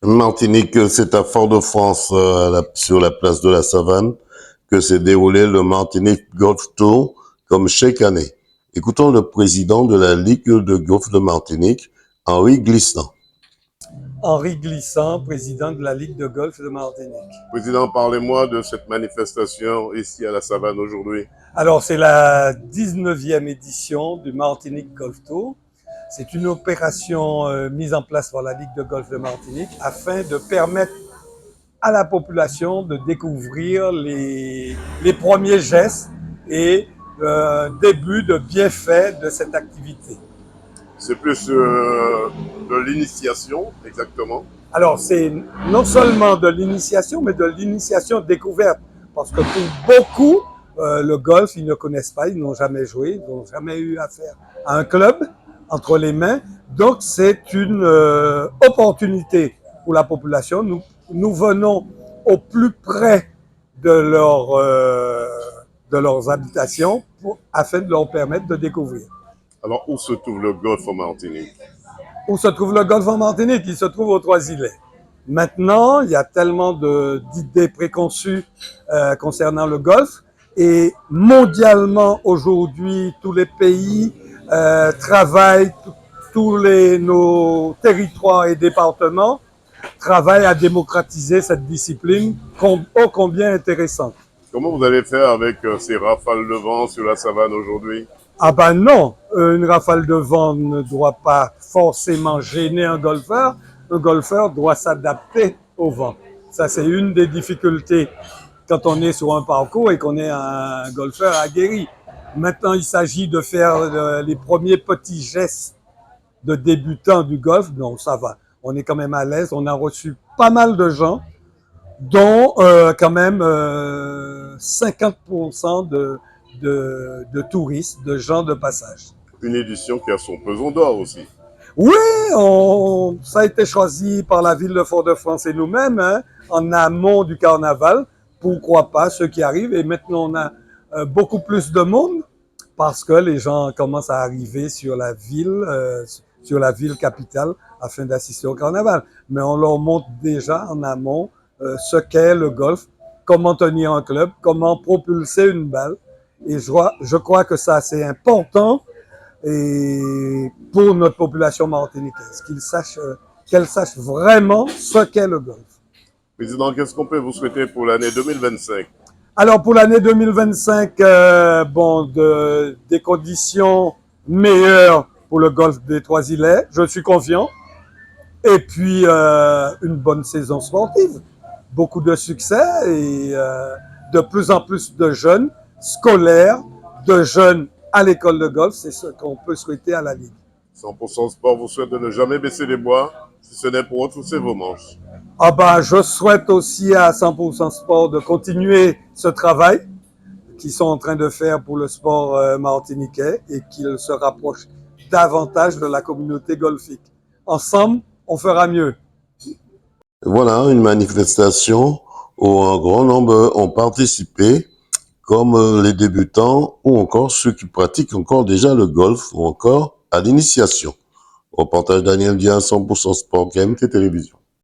Martinique, c'est à Fort-de-France, sur la place de la Savane, que s'est déroulé le Martinique Golf Tour, comme chaque année. Écoutons le président de la Ligue de golf de Martinique, Henri Glissant. Henri Glissant, président de la Ligue de golf de Martinique. Président, parlez-moi de cette manifestation ici à la Savane aujourd'hui. Alors, c'est la 19e édition du Martinique Golf Tour. C'est une opération mise en place par la Ligue de golf de Martinique afin de permettre à la population de découvrir les premiers gestes et début de bienfaits de cette activité. C'est plus de l'initiation, exactement. Alors, c'est non seulement de l'initiation, mais de l'initiation découverte. Parce que pour beaucoup, le golf, ils ne connaissent pas, ils n'ont jamais joué, ils n'ont jamais eu affaire à un club entre les mains. Donc, c'est une opportunité pour la population. Nous venons au plus près de leurs habitations afin de leur permettre de découvrir. Alors, où se trouve le golf en Martinique? Où se trouve le golf en Martinique? Il se trouve aux Trois-Îlets. Maintenant, il y a tellement d'idées préconçues concernant le golf. Et mondialement, aujourd'hui, tous les pays travaillent, nos territoires et départements travaillent à démocratiser cette discipline ô combien intéressante. Comment vous allez faire avec ces rafales de vent sur la Savane aujourd'hui? Ah ben non, une rafale de vent ne doit pas forcément gêner un golfeur. Un golfeur doit s'adapter au vent. Ça, c'est une des difficultés quand on est sur un parcours et qu'on est un golfeur aguerri. Maintenant, il s'agit de faire les premiers petits gestes de débutants du golf. Non, ça va. On est quand même à l'aise. On a reçu pas mal de gens, dont quand même 50% de touristes, de gens de passage. Une édition qui a son pesant d'or aussi. Oui, ça a été choisi par la ville de Fort-de-France et nous-mêmes, hein, en amont du carnaval. Pourquoi pas ceux qui arrivent. Et maintenant, on a beaucoup plus de monde parce que les gens commencent à arriver sur la ville capitale afin d'assister au carnaval. Mais on leur montre déjà en amont ce qu'est le golf, comment tenir un club, comment propulser une balle. Et je crois que ça, c'est important et pour notre population martiniquaise, qu'elle sache vraiment ce qu'est le golf. Président, qu'est-ce qu'on peut vous souhaiter pour l'année 2025? Alors, pour l'année 2025, des conditions meilleures pour le golf des Trois-Îlets, je suis confiant. Et puis, une bonne saison sportive. Beaucoup de succès et de plus en plus de jeunes scolaires, de jeunes à l'école de golf. C'est ce qu'on peut souhaiter à la Ligue. 100% Sport vous souhaite de ne jamais baisser les bois, si ce n'est pour retrousser vos manches. Ah ben, je souhaite aussi à 100% Sport de continuer ce travail qu'ils sont en train de faire pour le sport martiniquais et qu'ils se rapprochent davantage de la communauté golfique. Ensemble, on fera mieux. Voilà une manifestation où un grand nombre ont participé, comme les débutants ou encore ceux qui pratiquent encore déjà le golf ou encore à l'initiation. Reportage Daniel Dia, 100% Sport, KMT Télévision.